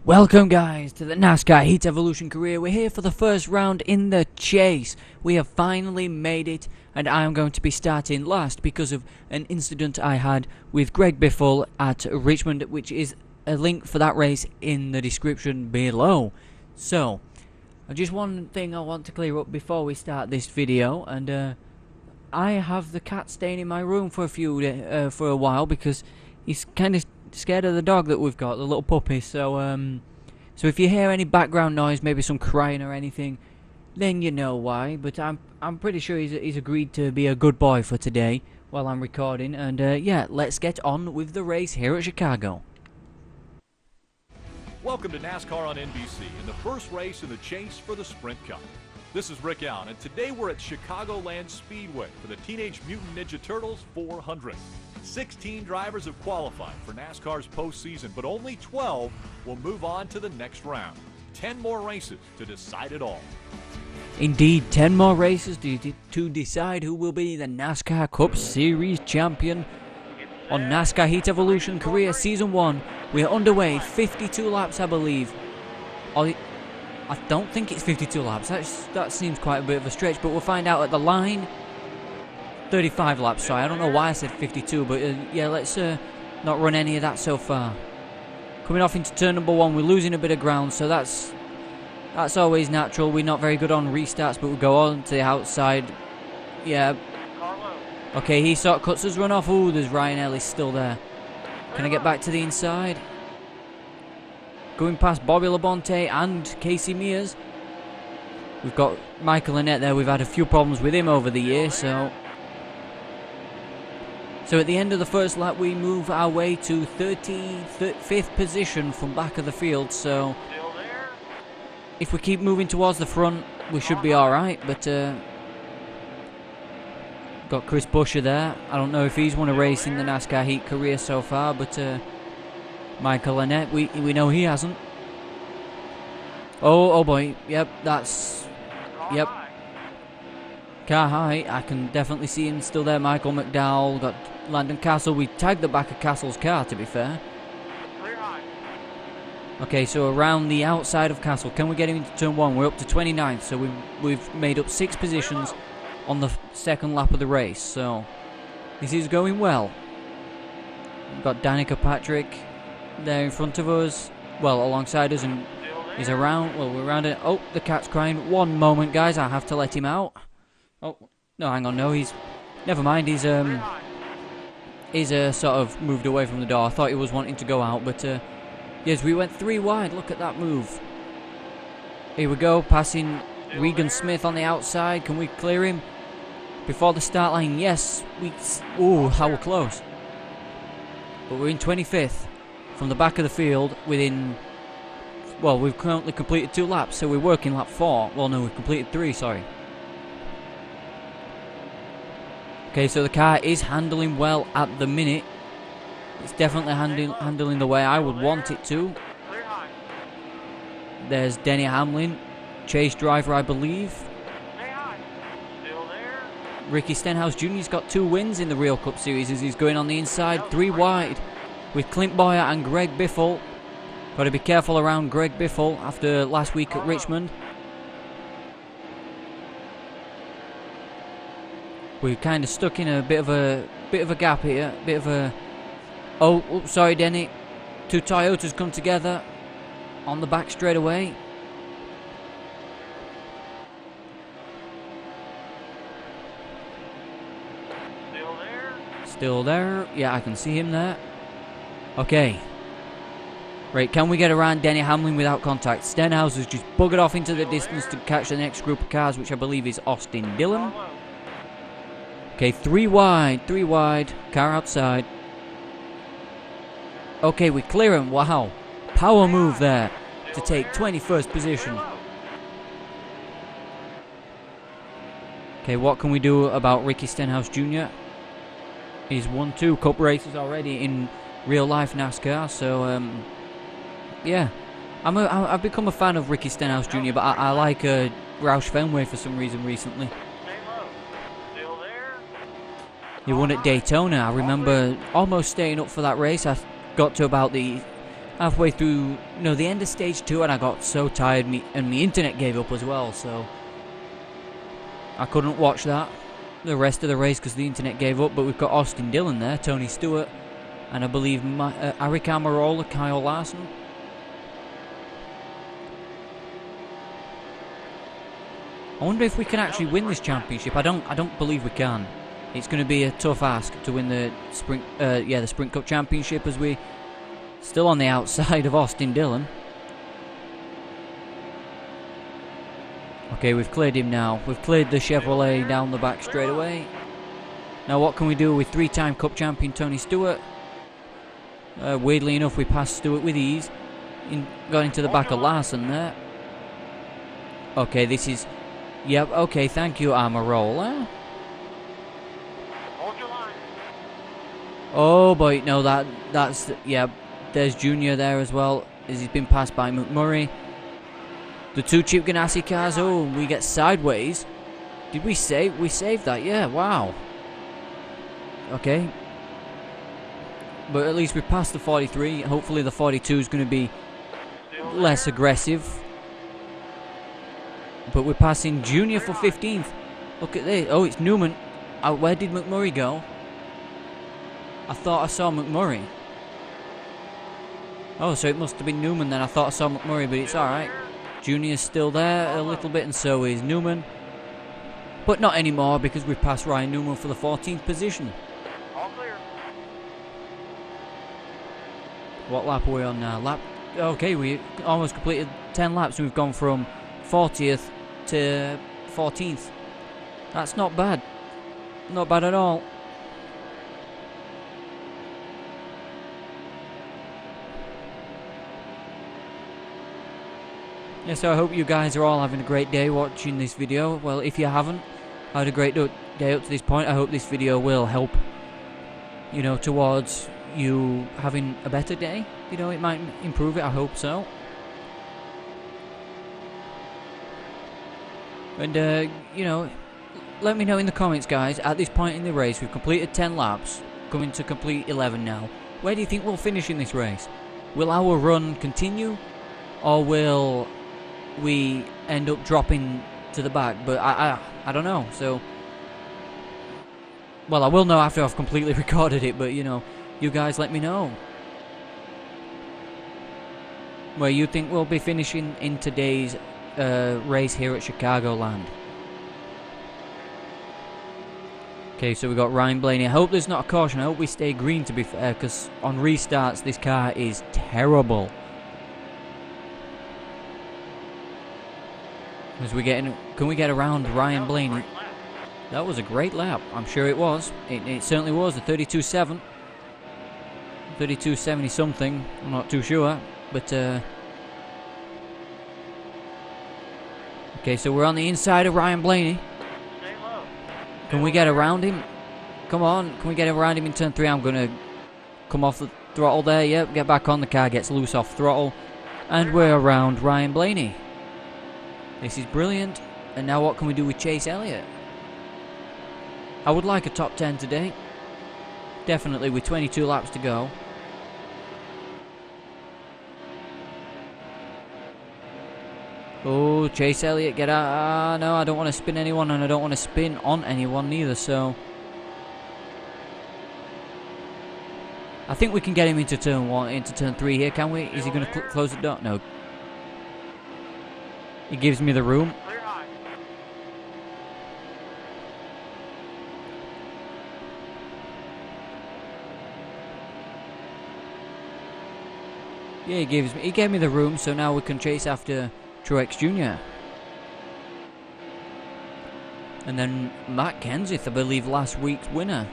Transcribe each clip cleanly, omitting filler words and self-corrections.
Welcome guys to the NASCAR Heat Evolution career. We're here for the first round in the chase. We have finally made it, and I am going to be starting last because of an incident I had with Greg Biffle at Richmond, which is a link for that race in the description below. So, just one thing I want to clear up before we start this video, and I have the cat staying in my room for a while because he's kind of scared of the dog that we've got, the little puppy. So if you hear any background noise, maybe some crying or anything, then you know why. But I'm pretty sure he's agreed to be a good boy for today while I'm recording. And yeah, let's get on with the race here at Chicago. Welcome to NASCAR on NBC in the first race in the chase for the Sprint Cup. This is Rick Allen, and today we're at Chicagoland Speedway for the Teenage Mutant Ninja Turtles 400. 16 drivers have qualified for NASCAR's postseason, but only 12 will move on to the next round. 10 more races to decide it all. Indeed, 10 more races to decide who will be the NASCAR Cup Series champion. On NASCAR Heat Evolution Career Season 1, we are underway, 52 laps I believe. I don't think it's 52 laps, that seems quite a bit of a stretch, but we'll find out at the line. 35 laps, sorry, I don't know why I said 52, but yeah, let's not run any of that so far. Coming off into turn number 1, we're losing a bit of ground, so that's always natural. We're not very good on restarts, but we'll go on to the outside. Yeah. Okay, he sort of cuts his run off. Ooh, there's Ryan Ellis still there. Can I get back to the inside? Going past Bobby Labonte and Casey Mears. We've got Michael Annette there. We've had a few problems with him over the years, so at the end of the first lap, we move our way to 35th position from back of the field. So if we keep moving towards the front, we should be alright. But got Chris Buescher there. I don't know if he's won a race in the NASCAR Heat career so far, but Michael Annette, we know he hasn't. Oh boy, yep, yep. Car high, I can definitely see him still there. Michael McDowell, got Landon Castle. We tagged the back of Castle's car, to be fair. Okay, so around the outside of Castle. Can we get him into turn 1? We're up to 29th, so we've made up 6 positions on the second lap of the race. So this is going well. We've got Danica Patrick there in front of us, well, alongside us, and he's around. Well, we're around it. Oh, the cat's crying. One moment, guys, I have to let him out. Oh, no, hang on, no, never mind, he's sort of moved away from the door. I thought he was wanting to go out, but, yes, we went 3 wide, look at that move. Here we go, passing Regan Smith on the outside. Can we clear him before the start line? Yes, ooh, how we're close. But we're in 25th from the back of the field within, well, we've currently completed 2 laps, so we're working lap 4. Well, no, we've completed 3, sorry. Okay, so the car is handling well at the minute. It's definitely handling the way I would want it to. There's Denny Hamlin, chase driver, I believe. Ricky Stenhouse Jr.'s got 2 wins in the Real Cup Series as he's going on the inside, 3 wide with Clint Boyer and Greg Biffle. Got to be careful around Greg Biffle after last week at Richmond. We're kind of stuck in a bit of a gap here, oh, sorry, Denny. 2 Toyotas come together on the back straight away. Still there. Yeah, I can see him there. Okay. Right, can we get around Denny Hamlin without contact? Stenhouse has just buggered off into the distance to catch the next group of cars, which I believe is Austin Dillon. Okay, 3 wide, car outside. Okay, we clear him, wow. Power move there to take 21st position. Okay, what can we do about Ricky Stenhouse Jr.? He's won 2 cup races already in real life NASCAR, so yeah. I've become a fan of Ricky Stenhouse Jr., but I like Roush Fenway for some reason recently. He won at Daytona. I remember almost staying up for that race. I got to about the halfway through, the end of stage 2, and I got so tired, and my internet gave up as well, so I couldn't watch the rest of the race because the internet gave up. But we've got Austin Dillon there, Tony Stewart, and I believe Eric Almirola, Kyle Larson. I wonder if we can actually win this championship. I don't believe we can. It's going to be a tough ask to win the Sprint Cup Championship, as we still on the outside of Austin Dillon. Okay, we've cleared him now. We've cleared the Chevrolet down the back straight away. Now what can we do with 3-time Cup champion Tony Stewart? Weirdly enough, we passed Stewart with ease. Got into the back of Larson there. Okay, this is... Yep, okay, thank you, Almirola. Oh boy, no, that's... Yeah, there's Junior there as well, as he's been passed by McMurray. The 2 Chip Ganassi cars. Oh, we get sideways. Did we save? We saved that, yeah, wow. Okay. But at least we passed the 43. Hopefully the 42 is going to be less aggressive. But we're passing Junior for 15th. Look at this. Oh, it's Newman. Where did McMurray go? I thought I saw McMurray. Oh, so it must have been Newman then. I thought I saw McMurray, but it's alright. Junior's still there a little bit, and so is Newman. But not anymore, because we've passed Ryan Newman for the 14th position. All clear. What lap are we on now? Okay, we almost completed 10 laps, and we've gone from 40th to 14th. That's not bad. Not bad at all. Yeah, so I hope you guys are all having a great day watching this video. Well, if you haven't had a great day up to this point, I hope this video will help, towards you having a better day. It might improve it, I hope so. And, let me know in the comments, guys. At this point in the race, we've completed 10 laps, coming to complete 11 now. Where do you think we'll finish in this race? Will our run continue, or will we end up dropping to the back? But I don't know. So, well, I will know after I've completely recorded it. But you guys let me know where you think we'll be finishing in today's race here at Chicagoland. Okay, so we got Ryan Blaney. I hope there's not a caution. I hope we stay green, to be fair, because on restarts this car is terrible. As can we get around Ryan Blaney? That was a great lap. I'm sure it was. It certainly was. The 32.7. 32.70 something. I'm not too sure. But, okay, so we're on the inside of Ryan Blaney. Can we get around him? Come on. Can we get around him in turn 3? I'm going to come off the throttle there. Yep, get back on. The car gets loose off throttle. And we're around Ryan Blaney. This is brilliant. And now what can we do with Chase Elliott? I would like a top 10 today. Definitely, with 22 laps to go. Oh, Chase Elliott, get out. No, I don't want to spin anyone, and I don't want to spin on anyone neither, so... I think we can get him into turn 1, into turn 3 here, can we? Is he going to close the door? No. He gives me the room. Yeah, he gave me the room, so now we can chase after Truex Jr. And then Matt Kenseth, I believe, last week's winner.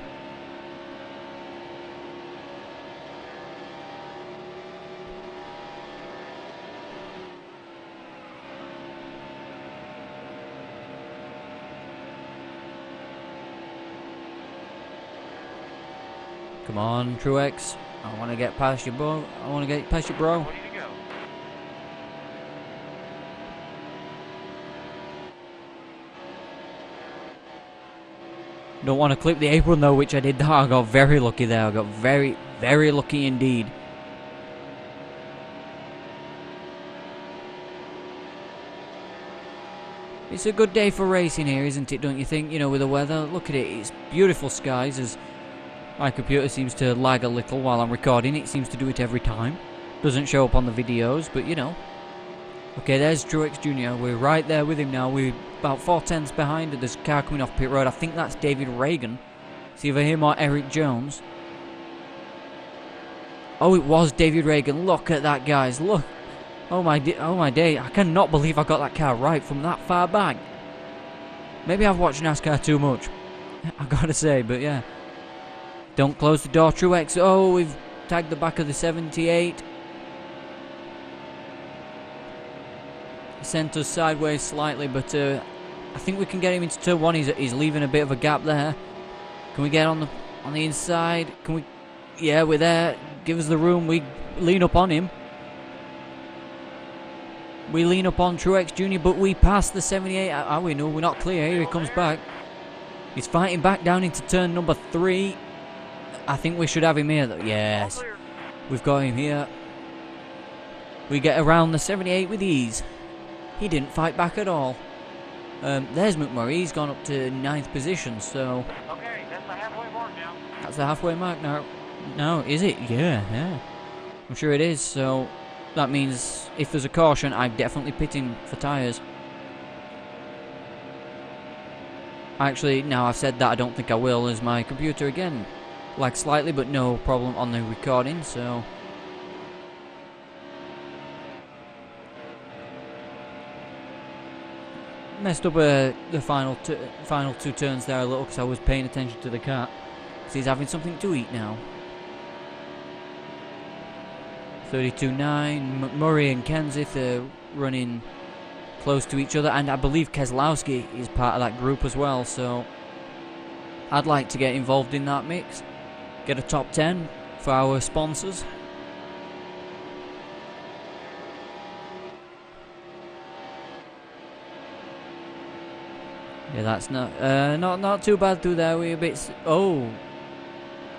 Come on, Truex. I want to get past you, bro. I want to get past you, bro. Don't want to clip the apron though, which I did. I got very lucky there. I got very, very lucky indeed. It's a good day for racing here, isn't it, don't you think? You know, with the weather. Look at it, it's beautiful skies, as my computer seems to lag a little while I'm recording. It seems to do it every time. Doesn't show up on the videos, but you know. Okay, there's Truex Jr. We're right there with him now. We're about 4 tenths behind. There's a car coming off pit road. I think that's David Reagan. It's either him or Eric Jones. Oh, it was David Reagan. Look at that, guys. Look. Oh my day. I cannot believe I got that car right from that far back. Maybe I've watched NASCAR too much, I gotta say, but yeah. Don't close the door, Truex. Oh, we've tagged the back of the 78. Sent us sideways slightly, but I think we can get him into turn one. He's leaving a bit of a gap there. Can we get on the inside? Can we? Yeah, we're there. Give us the room. We lean up on him. We lean up on Truex Jr., but we pass the 78. Are we? No, we're not clear. Here he comes back. He's fighting back down into turn number 3. I think we should have him here, though. Yes, we've got him here. We get around the 78 with ease. He didn't fight back at all. There's McMurray. He's gone up to 9th position, so... Okay, that's the halfway mark now. That's the halfway mark now. No, is it? Yeah. I'm sure it is, so... That means if there's a caution, I'm definitely pitting for tyres. Actually, now I've said that, I don't think I will, as my computer again lags slightly, but no problem on the recording, so... Messed up the final 2 turns there a little because I was paying attention to the car. Because he's having something to eat now. 32.9. Murray and Kenseth are running close to each other, and I believe Keselowski is part of that group as well, so I'd like to get involved in that mix. Get a top 10 for our sponsors. Yeah, that's not too bad through there. We're a bit... Oh,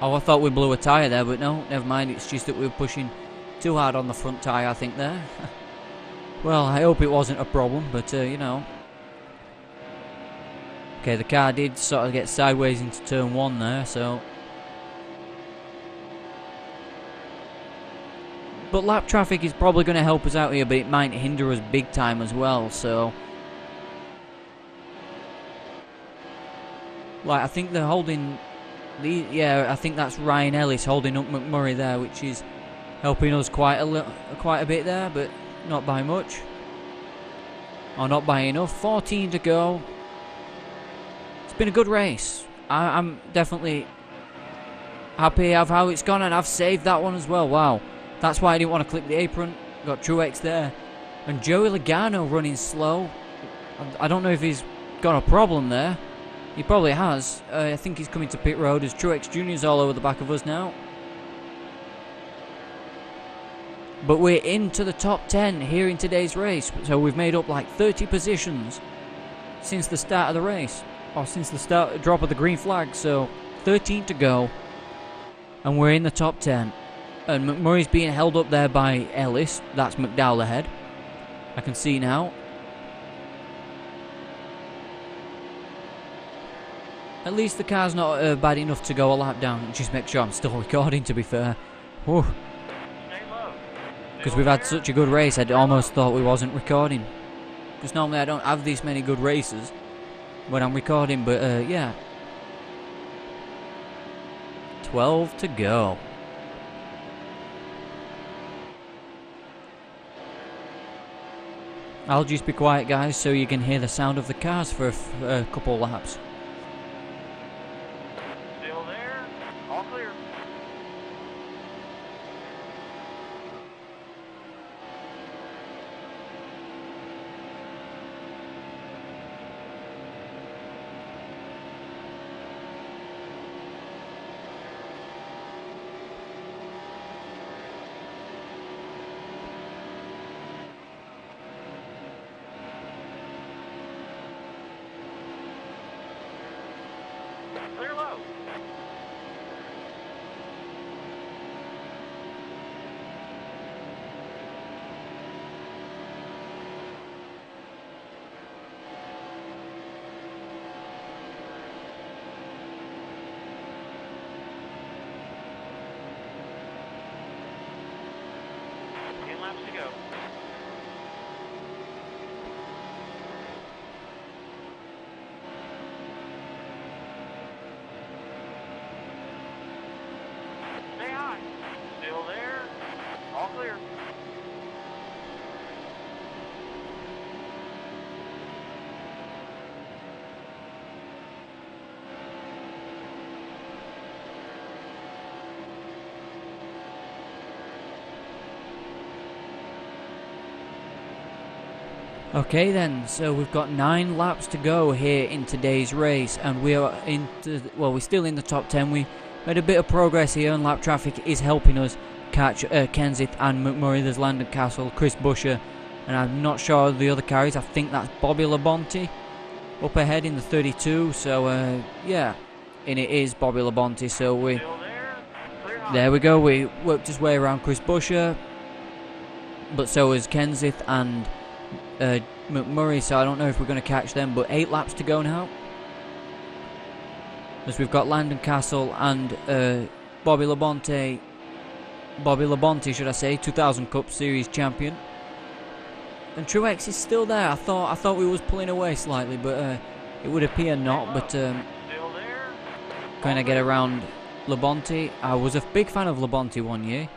I thought we blew a tyre there, but no, never mind. It's just that we were pushing too hard on the front tyre, I think, there. Well, I hope it wasn't a problem, but, you know. Okay, the car did sort of get sideways into turn 1 there, so... But lap traffic is probably going to help us out here, but it might hinder us big time as well, so... Like, I think they're holding... I think that's Ryan Ellis holding up McMurray there, which is helping us quite a bit there, but not by much. Or not by enough. 14 to go. It's been a good race. I'm definitely happy of how it's gone, and I've saved that one as well. Wow. That's why I didn't want to clip the apron. Got Truex there. And Joey Logano running slow. I don't know if he's got a problem there. He probably has. I think he's coming to pit road as Truex Jr. is all over the back of us now. But we're into the top 10 here in today's race. So we've made up like 30 positions since the start of the race. Or since the drop of the green flag. So 13 to go. And we're in the top 10. And McMurray's being held up there by Ellis. That's McDowell ahead. I can see now. At least the car's not bad enough to go a lap down. Just make sure I'm still recording, to be fair. Because we've had such a good race, I'd almost thought we wasn't recording. Because normally I don't have these many good races when I'm recording, but yeah. 12 to go. I'll just be quiet, guys, so you can hear the sound of the cars for a couple of laps. Still there. All clear. Okay then, so we've got 9 laps to go here in today's race, and we are we're still in the top 10. We made a bit of progress here, and lap traffic is helping us catch Kenseth and McMurray. There's Landon Castle, Chris Buescher, and I'm not sure of the other carries. I think that's Bobby Labonte up ahead in the 32. So yeah, and it is Bobby Labonte. So there we go. We worked his way around Chris Buescher, but so is Kenseth and McMurray, so I don't know if we're going to catch them, but 8 laps to go now, as we've got Landon Castle and Bobby Labonte, should I say, 2000 Cup Series champion, and Truex is still there. I thought we was pulling away slightly, but it would appear not. But can I get around Labonte? I was a big fan of Labonte one year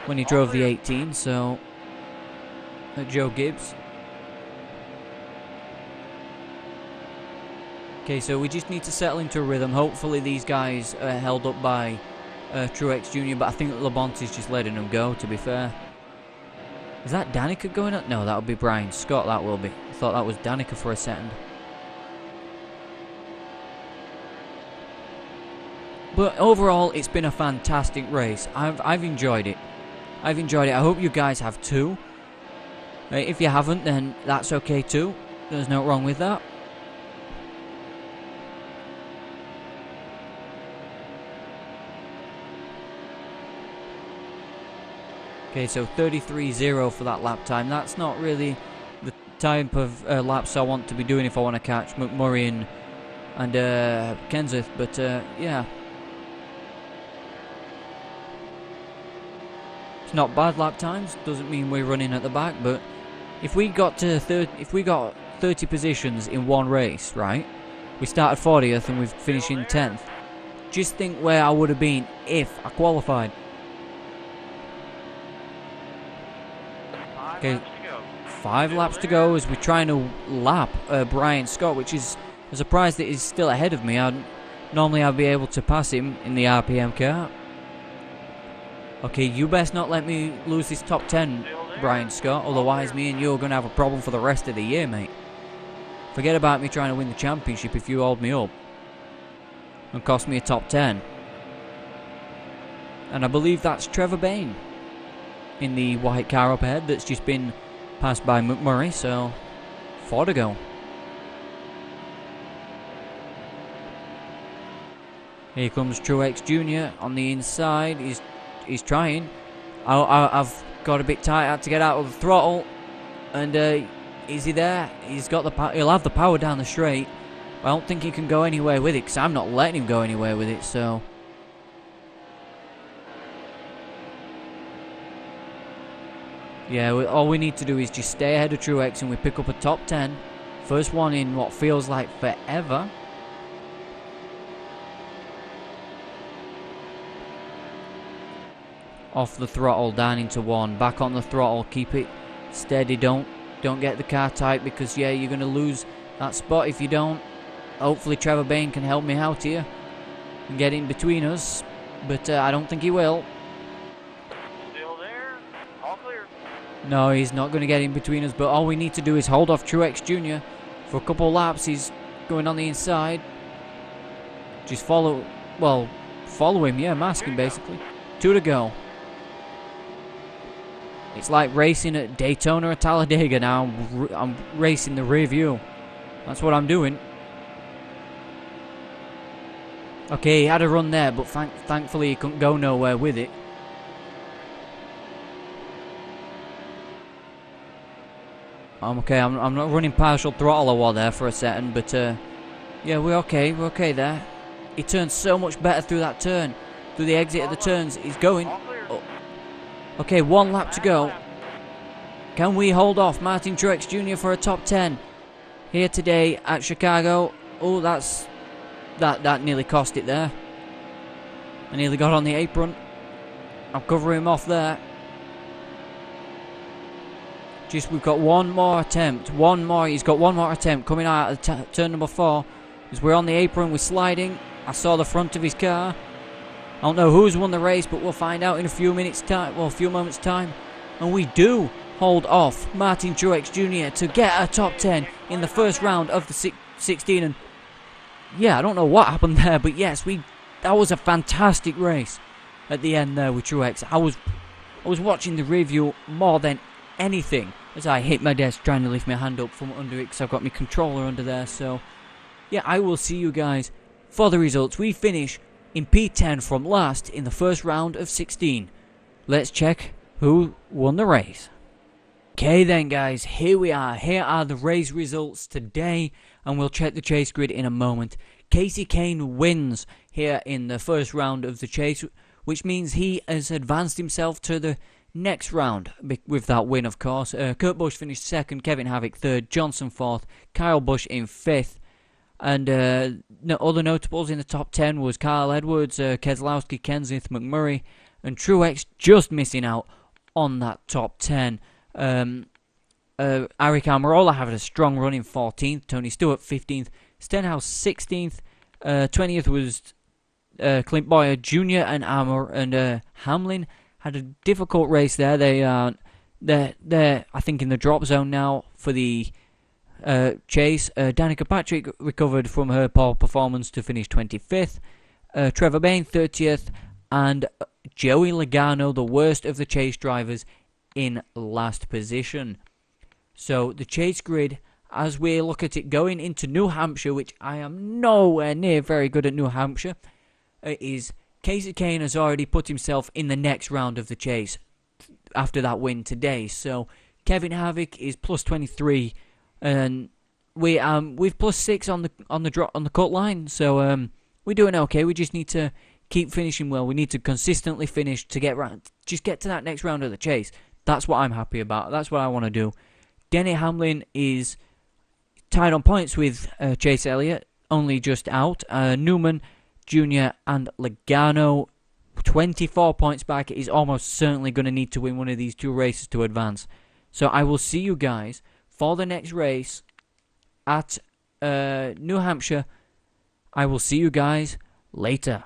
when he drove the 18, so Joe Gibbs. Okay, so we just need to settle into a rhythm. Hopefully these guys are held up by Truex Jr., but I think that Labonte's just letting them go, to be fair. Is that Danica going up? No, that would be Brian Scott, that will be. I thought that was Danica for a second. But overall, it's been a fantastic race. I've enjoyed it. I hope you guys have too. If you haven't, then that's okay too. There's no wrong with that. Okay, so 33.0 for that lap time. That's not really the type of laps I want to be doing if I want to catch McMurray and Kenseth, but yeah. It's not bad lap times. Doesn't mean we're running at the back, but if we got 30 positions in one race, right? We started 40th and we've finished in 10th. Just think where I would have been if I qualified. Okay, 5 laps to go as we're trying to lap Brian Scott, which is a surprise that he's still ahead of me. Normally I'd be able to pass him in the RPM car. Okay, you best not let me lose this top 10, Brian Scott, otherwise me and you are going to have a problem for the rest of the year, mate. Forget about me trying to win the championship if you hold me up and cost me a top 10. And I believe that's Trevor Bayne in the white car up ahead that's just been passed by McMurray, so 4 to go. Here comes Truex Jr. on the inside. He's trying. I've got a bit tight. I had to get out of the throttle, and is he there? He's got the he'll have the power down the straight. I don't think he can go anywhere with it because I'm not letting him go anywhere with it. So. Yeah, all we need to do is just stay ahead of Truex and we pick up a top 10. First one in what feels like forever. Off the throttle, down into 1. Back on the throttle, keep it steady. Don't get the car tight because, yeah, you're going to lose that spot if you don't. Hopefully Trevor Bayne can help me out here and get in between us. But I don't think he will. No, he's not going to get in between us, but all we need to do is hold off Truex Jr. for a couple of laps. He's going on the inside. Just follow him, yeah, mask him basically. 2 to go. It's like racing at Daytona or Talladega now. I'm racing the rear view. That's what I'm doing. Okay, he had a run there, but thankfully he couldn't go nowhere with it. I'm okay. I'm not running partial throttle or what there for a second, but yeah, we're okay. We're okay there. He turns so much better through that turn, through the exit of the turns. He's going. Oh. Okay, 1 lap to go. Can we hold off Martin Truex Jr. for a top 10 here today at Chicago? Oh, that nearly cost it there. I nearly got on the apron. I'm covering him off there. We've got one more attempt. He's got one more attempt coming out of turn number 4. As we're on the apron, we're sliding. I saw the front of his car. I don't know who's won the race, but we'll find out in a few minutes' time. Well, a few moments' time. And we do hold off Martin Truex Jr. to get a top 10 in the first round of the 16. And yeah, I don't know what happened there, but yes, that was a fantastic race at the end there with Truex. I was watching the review more than anything as I hit my desk trying to lift my hand up from under it because I've got my controller under there. So yeah, I will see you guys for the results. We finish in P10 from last in the first round of 16. Let's check who won the race. Okay then guys, here we are. Here are the race results today, and we'll check the chase grid in a moment. Casey Kane wins here in the first round of the chase, which means he has advanced himself to the next round with that win, of course. Kurt Busch finished second, Kevin Harvick third, Johnson fourth, Kyle Busch in fifth. And other notables in the top 10 was Carl Edwards, Keselowski, Kenseth, McMurray, and Truex just missing out on that top 10. Eric Almirola having a strong run in 14th, Tony Stewart 15th, Stenhouse 16th, 20th was Clint Boyer Jr. and Hamlin had a difficult race there. They're I think in the drop zone now for the chase. Danica Patrick recovered from her poor performance to finish 25th. Trevor Bayne 30th, and Joey Logano, the worst of the chase drivers, in last position. So the chase grid, as we look at it going into New Hampshire, which I am nowhere near very good at New Hampshire, is Casey Kane has already put himself in the next round of the chase after that win today. So Kevin Harvick is plus 23, and we've plus 6 on the cut line. So we're doing okay. We just need to keep finishing well. We need to consistently finish to get to that next round of the chase. That's what I'm happy about. That's what I want to do. Denny Hamlin is tied on points with Chase Elliott, only just out. Newman Jr. and Logano 24 points back. Is almost certainly going to need to win one of these two races to advance. So I will see you guys for the next race at New Hampshire. I will see you guys later.